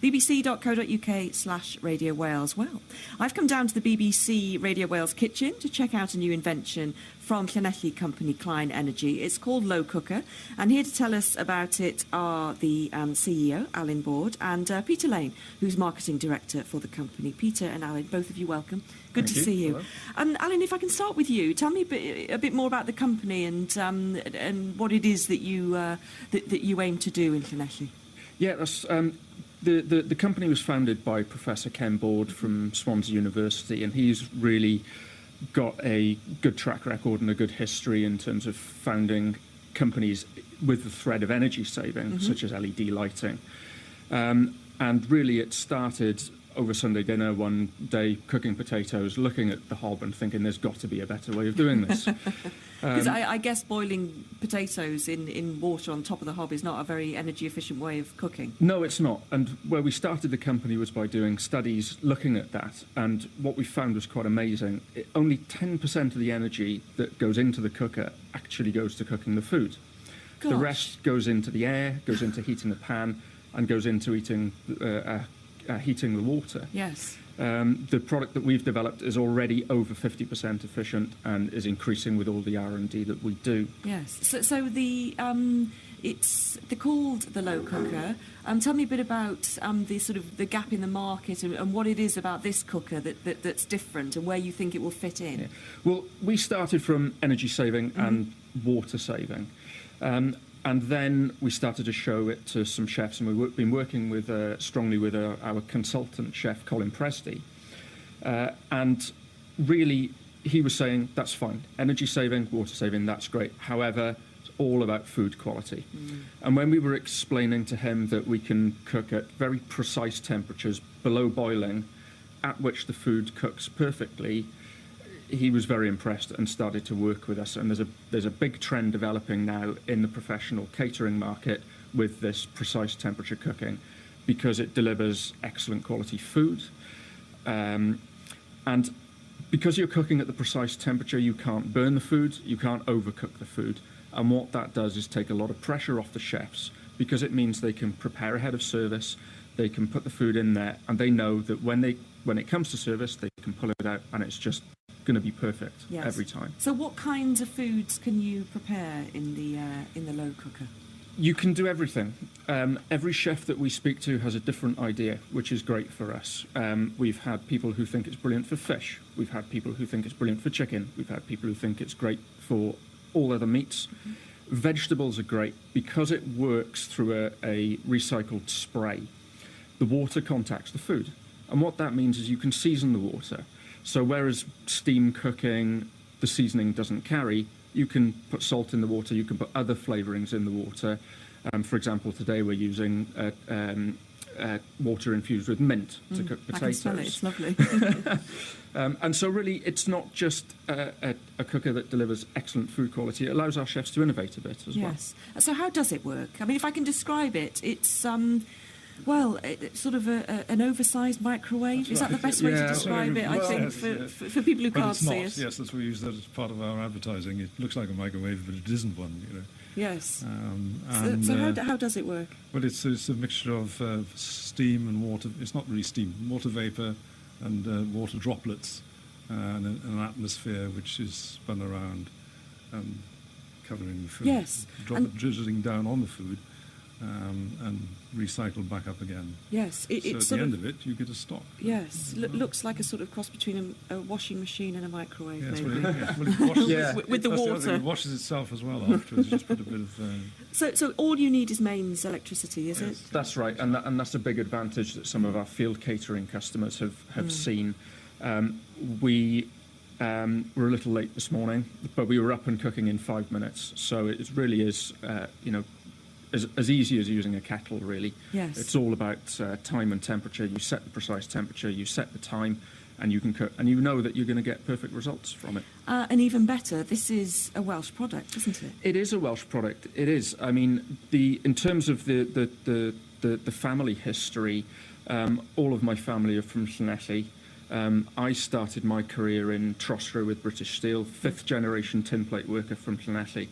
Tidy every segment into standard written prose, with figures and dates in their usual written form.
bbc.co.uk/Radio Wales. Well, I've come down to the BBC Radio Wales kitchen to check out a new invention from Llanelli company Klein Energy. It's called LoCooker, and here to tell us about it are the CEO, Alan Board, and Peter Lane, who's Marketing Director for the company. Peter and Alan, both of you welcome. Good to see you. And Alan, if I can start with you, tell me a bit more about the company and what it is that you aim to do in Llanelli. Yeah, that's, the company was founded by Professor Ken Board from Swansea University, and he's really got a good track record and a good history in terms of founding companies with the thread of energy saving, such as LED lighting. And really it started over Sunday dinner one day, cooking potatoes, looking at the hob and thinking there's got to be a better way of doing this. Because I guess boiling potatoes in water on top of the hob is not a very energy efficient way of cooking. No, it's not. And where we started the company was by doing studies looking at that. And what we found was quite amazing. Only 10% of the energy that goes into the cooker actually goes to cooking the food. Gosh. The rest goes into the air, goes into heating the pan, and goes into heating the water. Yes. The product that we've developed is already over 50% efficient and is increasing with all the R&D that we do. Yes. So they're called the LoCooker. Tell me a bit about the sort of the gap in the market and what it is about this cooker that's different and where you think it will fit in. Yeah. Well, we started from energy saving and water saving. And then we started to show it to some chefs, and we've been working with strongly with our consultant chef, Colin Presti. And really, he was saying, that's fine. Energy saving, water saving, that's great. However, it's all about food quality. And when we were explaining to him that we can cook at very precise temperatures below boiling, at which the food cooks perfectly, he was very impressed and started to work with us. And there's a big trend developing now in the professional catering market with this precise temperature cooking, because it delivers excellent quality food. And because you're cooking at the precise temperature, you can't burn the food, you can't overcook the food. And what that does is take a lot of pressure off the chefs, because it means they can prepare ahead of service, they can put the food in there, and they know that when it comes to service, they can pull it out, and it's just going to be perfect every time. So what kinds of foods can you prepare in the LoCooker? You can do everything. Every chef that we speak to has a different idea, which is great for us. We've had people who think it's brilliant for fish. We've had people who think it's brilliant for chicken. We've had people who think it's great for all other meats. Vegetables are great because it works through a recycled spray. The water contacts the food. And what that means is you can season the water. So whereas steam cooking, the seasoning doesn't carry, you can put salt in the water, you can put other flavourings in the water. For example, today we're using water infused with mint to cook potatoes. I can smell it, it's lovely. And so really, it's not just a cooker that delivers excellent food quality, it allows our chefs to innovate a bit as well. Yes. So how does it work? I mean, if I can describe it, it's... Well, it's sort of an oversized microwave. Is that the best way to describe it? I think for people who can't see it. Yes, that's we use that as part of our advertising. It looks like a microwave, but it isn't one. You know. Yes. So how does it work? Well, it's a mixture of steam and water. It's not really steam, water vapor and water droplets, and an atmosphere which is spun around, covering the food. Yes. Drizzling down on the food. And recycled back up again. Yes, it's so at the end of it, you get a stock. Yes, looks like a sort of cross between a washing machine and a microwave. Yes, maybe. It washes, with the water. It washes itself as well afterwards. Just put a bit of. So all you need is mains electricity, is it? That's right, and that's a big advantage that some of our field catering customers have seen. We were a little late this morning, but we were up and cooking in 5 minutes. So it really is, as easy as using a kettle, really. Yes. It's all about time and temperature. You set the precise temperature, you set the time, and you can cook, and you know that you're going to get perfect results from it. And even better, this is a Welsh product, isn't it? It is a Welsh product. It is. I mean, in terms of the family history, all of my family are from Llanelli. I started my career in Trostre with British Steel, 5th generation tin plate worker from Llanelli.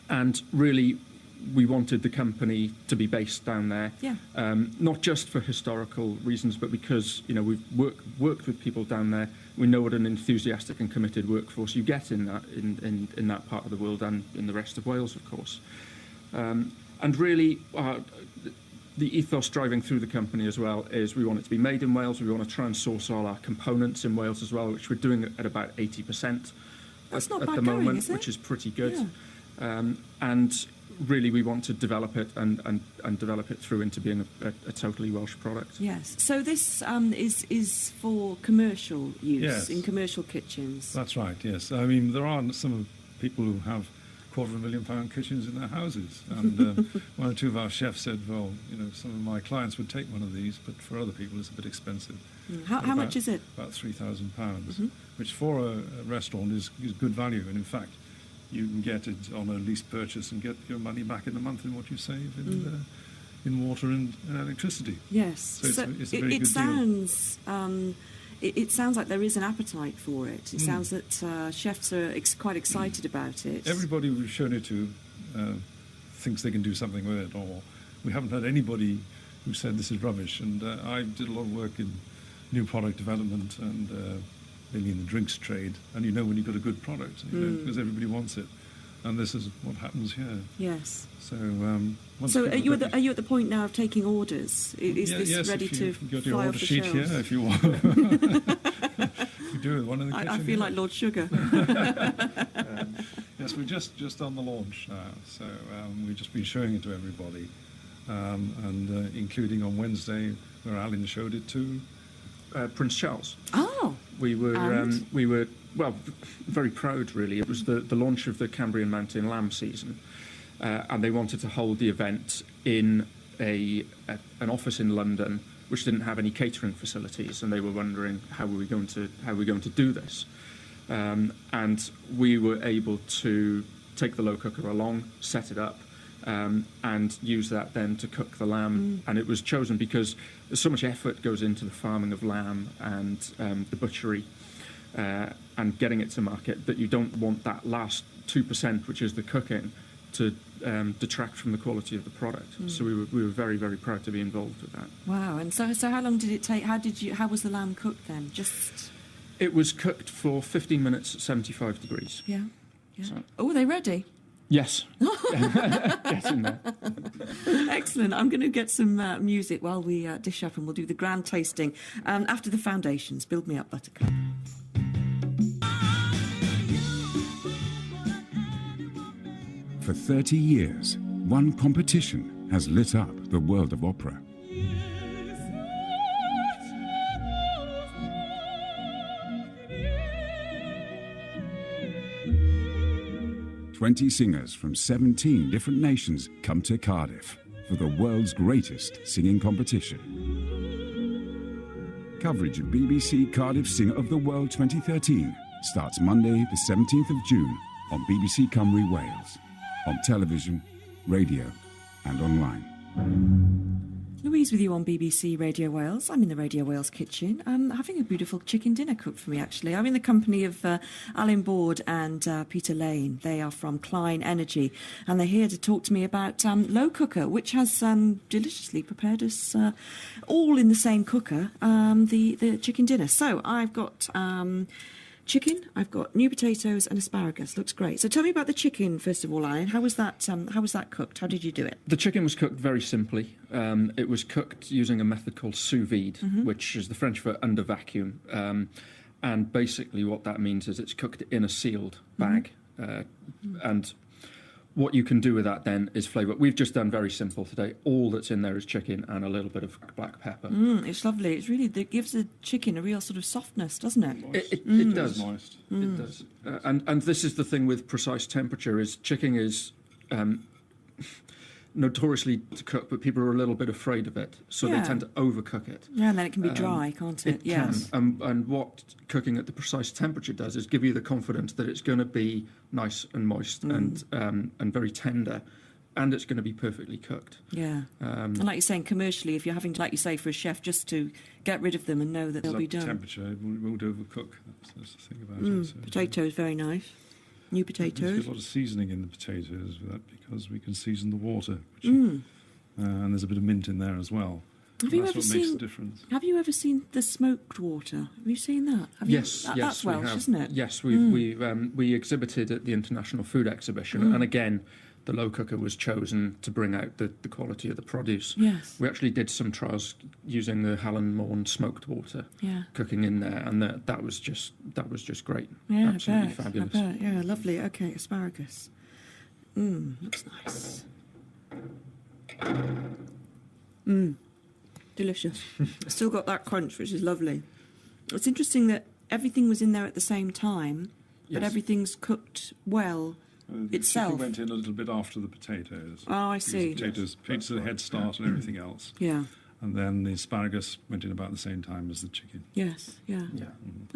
And really, we wanted the company to be based down there. Yeah. Not just for historical reasons, but because we've worked with people down there. We know what an enthusiastic and committed workforce you get in that part of the world and in the rest of Wales, of course. And really, the ethos driving through the company as well is we want it to be made in Wales. We want to try and source all our components in Wales as well, which we're doing at about 80%. That's not at bad the going, moment, is it? which is pretty good. Yeah. And really, we want to develop it and develop it through into being a totally Welsh product. Yes. So this is for commercial use, Yes. in commercial kitchens. That's right, yes. I mean, there are some people who have £250,000 kitchens in their houses. And one or two of our chefs said, well, some of my clients would take one of these, but for other people it's a bit expensive. How much is it? About £3,000, which for a restaurant is good value. And in fact, you can get it on a lease purchase and get your money back in a month in what you save in water and electricity. Yes. So it's a very good sounds. It sounds like there is an appetite for it. It sounds that chefs are quite excited about it. Everybody we've shown it to thinks they can do something with it, or we haven't had anybody who said this is rubbish. And I did a lot of work in new product development and mainly in the drinks trade. And when you've got a good product, because everybody wants it. And this is what happens here. Yes. So, are you at the point now of taking orders? Is this ready to got fly your off order the sheet shelves? here if you want. You do it one in the kitchen. I feel like Lord Sugar. Yes, we're just on the launch now, so we've just been showing it to everybody, and including on Wednesday where Alan showed it to Prince Charles. Oh. We were very proud, really. It was the launch of the Cambrian Mountain lamb season, and they wanted to hold the event in an office in London, which didn't have any catering facilities, and they were wondering how were we going to do this, and we were able to take the LoCooker along, set it up, and use that then to cook the lamb. And it was chosen because there's so much effort goes into the farming of lamb and the butchery and getting it to market that you don't want that last 2%, which is the cooking, to detract from the quality of the product. So we were very, very proud to be involved with that. Wow. And so how long did it take? How was the lamb cooked then? It was cooked for 15 minutes at 75 degrees. Yeah. So. Oh, are they ready? Yes. Get in there. Excellent. I'm going to get some music while we dish up, and we'll do the grand tasting after the foundations. Build me up, Buttercup. For 30 years, one competition has lit up the world of opera. 20 singers from 17 different nations come to Cardiff for the world's greatest singing competition. Coverage of BBC Cardiff Singer of the World 2013 starts Monday the 17th of June on BBC Cymru Wales, on television, radio and online. Louise with you on BBC Radio Wales. I'm in the Radio Wales kitchen. I'm having a beautiful chicken dinner cooked for me, actually. I'm in the company of Alan Board and Peter Lane. They are from Klein Energy, and they're here to talk to me about LoCooker, which has deliciously prepared us all in the same cooker, the chicken dinner. So I've got chicken, I've got new potatoes and asparagus. Looks great. So tell me about the chicken, first of all, Alan. How was that cooked? How did you do it? The chicken was cooked very simply. It was cooked using a method called sous vide, which is the French for under vacuum. And basically what that means is it's cooked in a sealed bag. And what you can do with that then is flavour. We've just done very simple today. All that's in there is chicken and a little bit of black pepper. It's lovely. It's really, it gives the chicken a real sort of softness, doesn't it? It does. Moist. It does. And this is the thing with precise temperature, is chicken is notoriously to cook, but people are a little bit afraid of it, so they tend to overcook it. Yeah, and then it can be dry, can't it? Yes. And what cooking at the precise temperature does is give you the confidence that it's going to be nice and moist and very tender, and it's going to be perfectly cooked. Yeah. And like you're saying, commercially, if you're having to, like you say, for a chef, just to get rid of them and know that they'll be done. Temperature, it won't overcook. That's the thing about it. So. Potato is very nice. New There's potatoes. a lot of seasoning in the potatoes with that because we can season the water. And there's a bit of mint in there as well. Have you That's ever what makes the seen? difference. Have you ever seen the smoked water? Have you seen that? Yes, That's we Welsh, have. isn't it? Yes, we exhibited at the International Food Exhibition, and again, the LoCooker was chosen to bring out the quality of the produce. Yes. We actually did some trials using the Hallan Morn smoked water, cooking in there, and that was just great. Yeah, absolutely I bet. fabulous. I bet. Yeah, lovely. Okay, asparagus. Looks nice. Delicious. Still got that crunch, which is lovely. It's interesting that everything was in there at the same time, but Yes. everything's cooked well The itself. chicken went in a little bit after the potatoes. Oh, I Because see. Potatoes are the head start and everything else. Yeah. And then the asparagus went in about the same time as the chicken. Yes. Yeah. Yeah.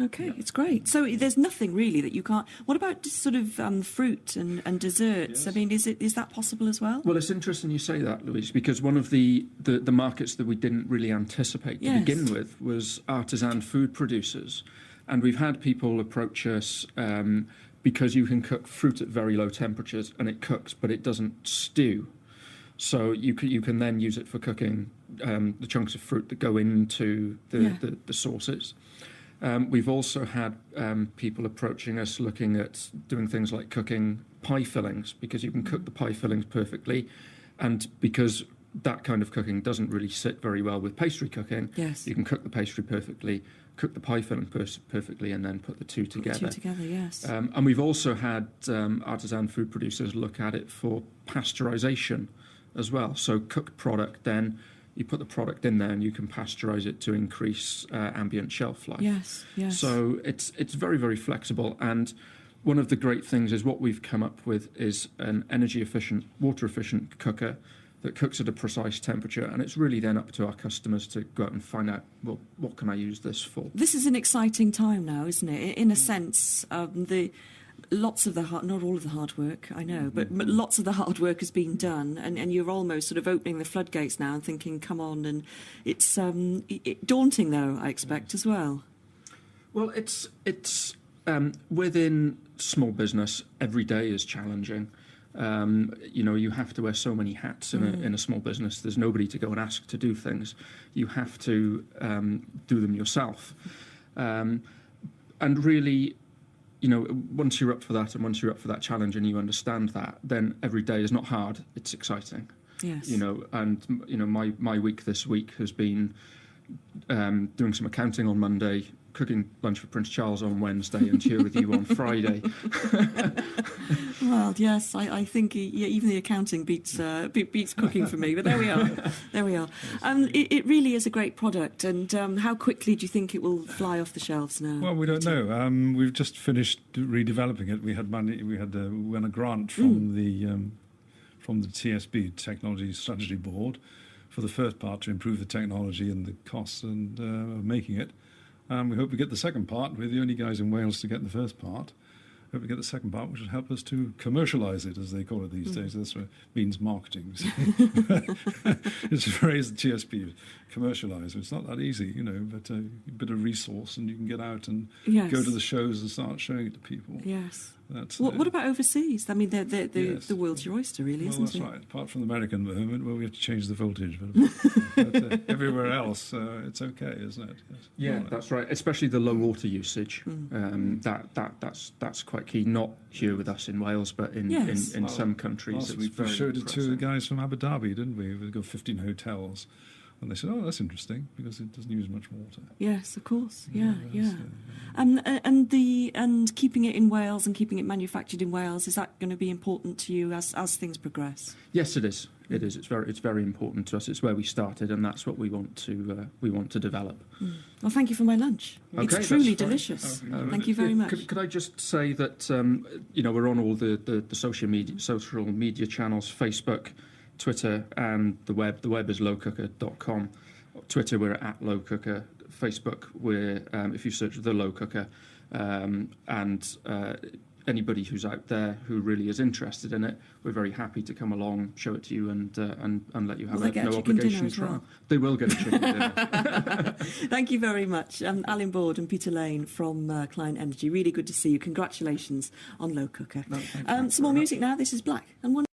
Okay, it's great. So there's nothing really that you can't. What about just sort of fruit and desserts? Yes. I mean, is that possible as well? Well, it's interesting you say that, Louise, because one of the markets that we didn't really anticipate to Yes. begin with was artisan food producers. And we've had people approach us because you can cook fruit at very low temperatures and it cooks, but it doesn't stew. So you can then use it for cooking the chunks of fruit that go into the sauces. We've also had people approaching us looking at doing things like cooking pie fillings, because you can cook the pie fillings perfectly, and because that kind of cooking doesn't really sit very well with pastry cooking, Yes. you can cook the pastry perfectly, cook the pie filling perfectly, and then put the two together. Two together, yes. And we've also had artisan food producers look at it for pasteurisation as well. So cooked product, then you put the product in there and you can pasteurize it to increase ambient shelf life. Yes, yes. So it's very, very flexible. And one of the great things is what we've come up with is an energy efficient, water efficient cooker that cooks at a precise temperature. And it's really then up to our customers to go out and find out, well, what can I use this for? This is an exciting time now, isn't it? In a sense, lots of the not all of the hard work, I know, but lots of the hard work has been done, and you're almost sort of opening the floodgates now and thinking, come on, and it's daunting though, I expect as well. Well, it's within small business, every day is challenging. You have to wear so many hats in a small business. There's nobody to go and ask to do things. You have to do them yourself. And really, once you're up for that and once you're up for that challenge and you understand that, then every day is not hard, it's exciting. Yes. My week this week has been doing some accounting on Monday, cooking lunch for Prince Charles on Wednesday, and here with you on Friday. Well, yes, I think even the accounting beats cooking for me, but there we are. There we are. It really is a great product, and how quickly do you think it will fly off the shelves now? Well, we don't know. We've just finished redeveloping it. We had money. We won a grant from the TSB, Technology Strategy Board, for the first part to improve the technology and the costs and of making it. We hope we get the second part. We're the only guys in Wales to get the first part. Hope we get the second part, which will help us to commercialise it, as they call it these days. That's what means marketing. It's a phrase the TSB, commercialise. It's not that easy, but a bit of resource and you can get out and go to the shows and start showing it to people. Yes. That's what about overseas? I mean, Yes. the world's your oyster, really, Well, isn't that's it? right. Apart from the American moment, where we have to change the voltage, but everywhere else, it's okay, isn't it? Yes. Yeah, that's right. Especially the low water usage. That's quite key. Not here with us in Wales, but in some countries. Last It's week we very showed it to the impressive. guys from Abu Dhabi, didn't we? We've got 15 hotels. And they said, "Oh, that's interesting because it doesn't use much water." Yes, of course. Yeah. that's, And keeping it in Wales and keeping it manufactured in Wales, is that going to be important to you as things progress? Yes, it is. It is. It's very important to us. It's where we started, and that's what we want to develop. Well, thank you for my lunch. Okay, It's truly that's fine. delicious. Thank you very much. Could I just say that we're on all the social media channels: Facebook, Twitter, and the web. The web is LoCooker.com. Twitter, we're at LoCooker. Facebook, we're if you search the LoCooker, and anybody who's out there who really is interested in it, we're very happy to come along, show it to you, and let you have a no obligation trial. Well? They will get a chicken dinner. Thank you very much, Alan Board and Peter Lane from Klein Energy. Really good to see you. Congratulations on LoCooker. No, some more music now. This is Black and One.